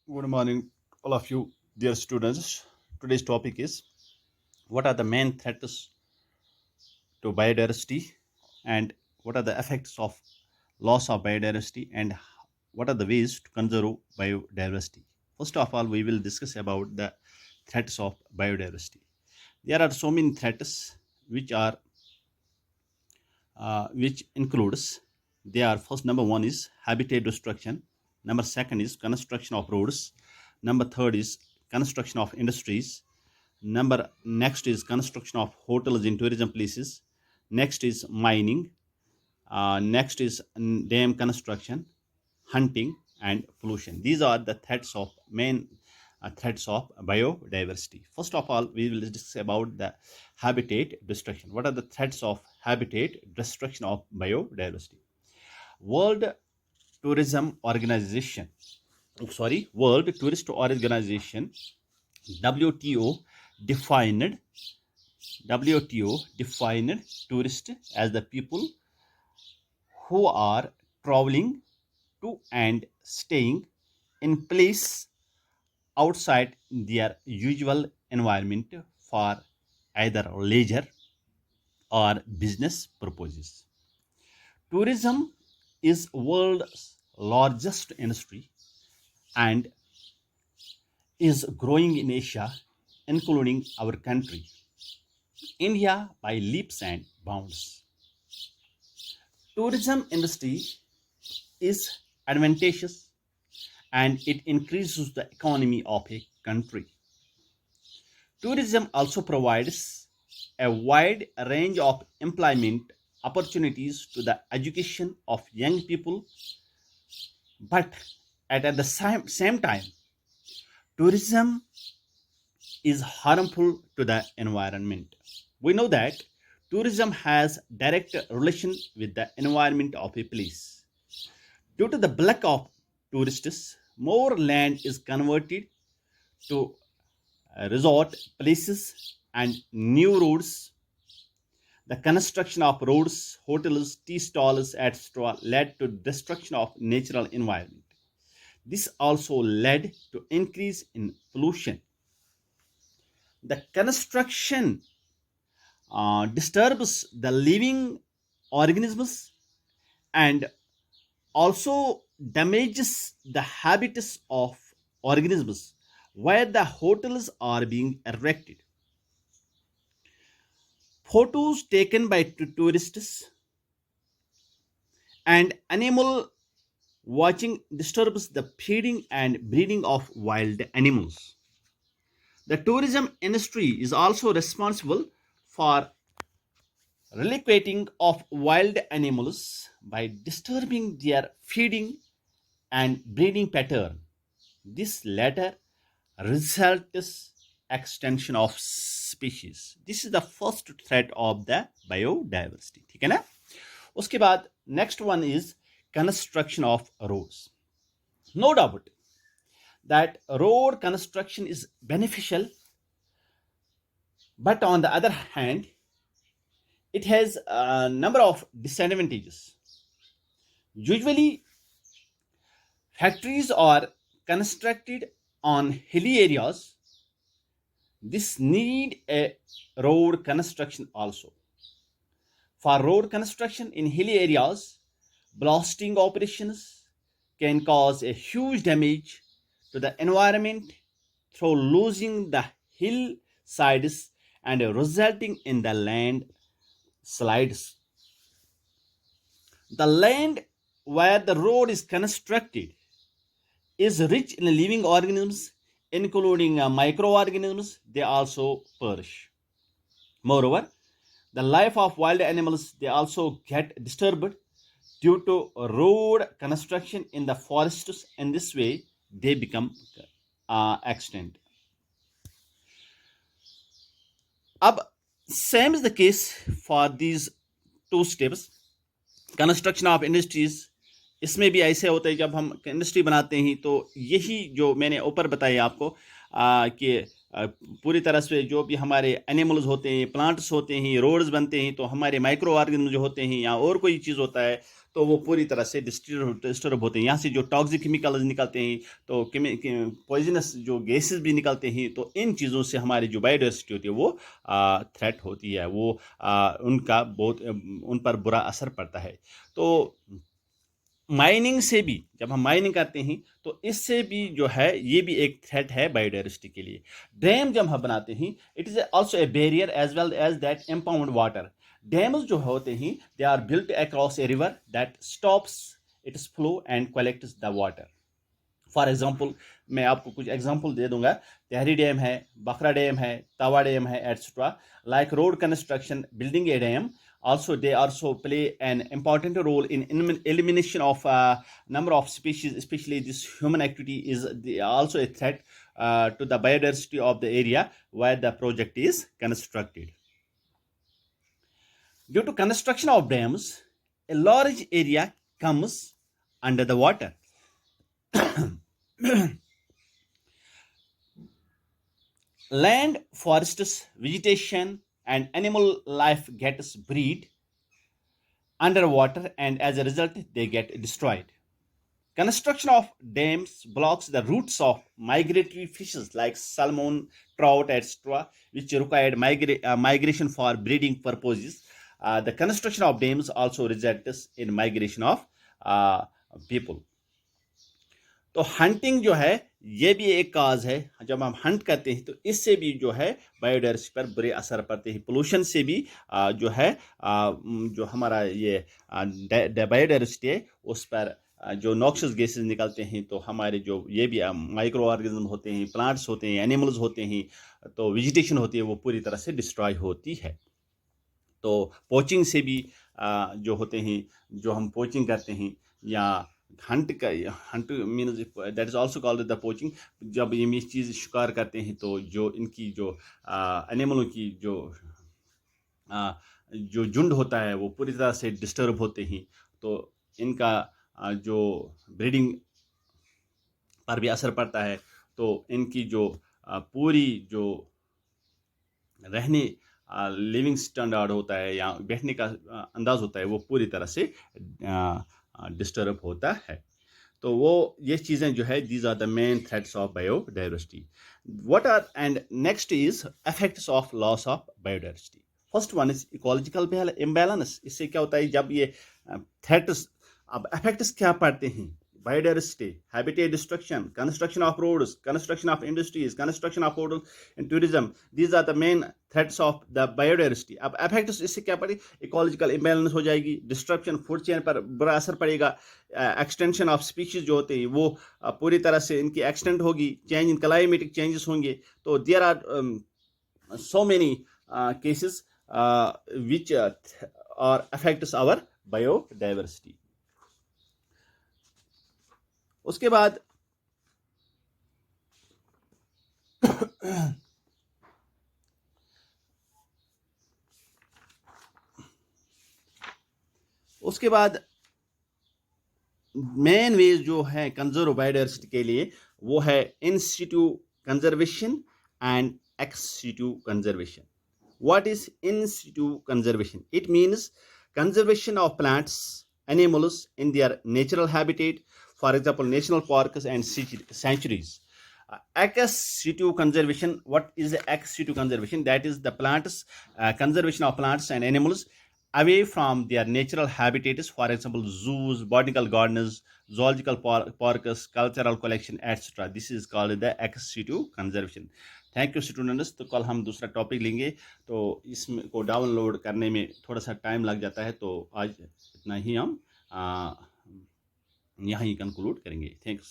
Good morning, all of you, dear students. Today's topic is what are the main threats to biodiversity and what are the effects of loss of biodiversity and what are the ways to conserve biodiversity. First of all, we will discuss about the threats of biodiversity. There are so many threats which are which includes they are first number one is habitat destruction, number second is construction of roads, number third is construction of industries, number next is construction of hotels in tourism places, next is mining, next is dam construction, hunting and pollution. These are the threats of main threats of biodiversity. First of all, we will discuss about the habitat destruction. What are the threats of habitat destruction of biodiversity? World Tourism Organization, World Tourist Organization, WTO defined tourist as the people who are traveling to and staying in place outside their usual environment for either leisure or business purposes. Tourism is world's largest industry and is growing in Asia, including our country, India, by leaps and bounds. Tourism industry is advantageous and it increases the economy of a country. Tourism also provides a wide range of employment opportunities to the education of young people, but at the same time, tourism is harmful to the environment. We know that tourism has direct relation with the environment of a place. Due to the lack of tourists, more land is converted to resort places and new roads. The construction of roads, hotels, tea stalls, etc., led to destruction of natural environment. This also led to increase in pollution. The construction disturbs the living organisms and also damages the habitats of organisms where the hotels are being erected. Photos taken by tourists and animal watching disturbs the feeding and breeding of wild animals. The tourism industry is also responsible for relocating of wild animals by disturbing their feeding and breeding pattern. This latter results extension of species. This is the first threat of the biodiversity. ठीक है ना? उसके बाद next one is construction of roads. No doubt that road construction is beneficial, but on the other hand, it has a number of disadvantages. Usually, factories are constructed on hilly areas. This need a road construction also. For road construction in hilly areas, blasting operations can cause a huge damage to the environment through losing the hillsides and resulting in the landslides. The land where the road is constructed is rich in living organisms, including microorganisms. They also perish. Moreover, the life of wild animals they also get disturbed due to road construction in the forests. In this way, they become extinct. अब same is the case for these two steps. Construction of industries, इसमें भी ऐसे होता है जब हम industry बनाते हैं तो यही जो मैंने ऊपर बताया आपको कि पूरी तरह से जो भी हमारे एनिमल्स होते हैं, प्लांट्स होते हैं, रोड्स बनते हैं, तो हमारे माइक्रो ऑर्गेनिज्म जो होते हैं या और कोई चीज़ होता है तो वो पूरी तरह से डिस्टर्ब होते हैं। यहाँ से जो टॉक्सिक केमिकल्स निकलते हैं, तो पॉइजनस जो गैसेस भी निकलते हैं, तो इन चीज़ों से हमारी जो बायोडाइवर्सिटी होती है वो थ्रेट होती है, वो उनका बहुत उन पर बुरा असर पड़ता है। तो माइनिंग से भी, जब हम माइनिंग करते हैं तो इससे भी जो है ये भी एक थ्रेट है बायोडाइवर्सिटी के लिए। डैम जब हम बनाते हैं, it is also a barrier as well as that impound water. Dams जो होते हैं, they are built across a river that stops its flow and collects the water. For example, मैं आपको कुछ एग्जाम्पल दे दूंगा। तहरी डैम है, बखरा डैम है, तवा dam है, etcetera. Like road construction, building A dam, also they also play an important role in elimination of number of species, especially this human activity is also a threat to the biodiversity of the area where the project is constructed. Due to construction of dams, a large area comes under the water. Land, forests, vegetation and animal life gets buried underwater, and as a result they get destroyed. Construction of dams blocks the routes of migratory fishes like salmon, trout, etc., which required migration for breeding purposes. The construction of dams also results in migration of people. तो hunting जो है ये भी एक काज है। जब हम Hunt करते हैं तो इससे भी जो है बायोडाइवर्सिटी पर बुरे असर पड़ते हैं। पोल्यूशन से भी जो है जो हमारा ये बायोडाइवर्सिटी है उस पर जो नॉक्सियस गैसेस निकलते हैं, तो हमारे जो ये भी माइक्रो ऑर्गेनिज्म होते हैं, प्लांट्स होते हैं, एनिमल्स होते हैं, तो वेजिटेशन होती है, वो पूरी तरह से डिस्ट्रॉय होती है। तो पोचिंग से भी जो होते हैं, जो हम पोचिंग करते हैं या Hunt means that is also called the poaching. जब ये चीज़ शिकार करते हैं तो जो इनकी जो एनिमलों की जो झुंड होता है वो पूरी तरह से डिस्टर्ब होते हैं। तो इनका जो ब्रीडिंग पर भी असर पड़ता है। तो इनकी जो पूरी जो रहने लिविंग स्टैंडर्ड होता है या बैठने का अंदाज होता है वो पूरी तरह से डिस्टर्ब होता है। तो वो ये चीज़ें जो है, these are the main threats of biodiversity. What are and next is effects of loss of biodiversity. First one is ecological imbalance. इससे क्या होता है, जब ये थ्रेट्स, अब इफेक्ट्स क्या पड़ते हैं, biodiversity, habitat destruction, construction of roads, construction of industries, construction of hotels and tourism. These are the main threats of the biodiversity. अब effects इससे क्या पड़े, इकोलॉजिकल इम्बैलेंस हो जाएगी, डिस्ट्रप्शन फूड चेन पर बुरा असर पड़ेगा, एक्सटेंशन ऑफ स्पीशीज जो होते हैं वो पूरी तरह से इनकी एक्सटेंड होगी, चेंज इन क्लाइमेटिक चेंजेस होंगे। तो there are so many cases which are affects our biodiversity. उसके बाद मेन वेज जो है कंजर्व बायोडाइवर्सिटी के लिए वो है in situ conservation and ex situ conservation. What is in situ conservation? It means conservation of plants, animals in their natural habitat, for example, national parks and sanctuaries. Ex situ conservation. What is ex situ conservation? That is the plants, conservation of plants and animals away from their natural habitats, for example, zoos, botanical gardens, zoological parks, cultural collection, etc. This is called the ex situ conservation. Thank you students. तो कल हम दूसरा topic लेंगे, तो इसमें को download करने में थोड़ा सा टाइम लग जाता है, तो आज इतना ही हम यहाँ ही कंक्लूड करेंगे। थैंक्स।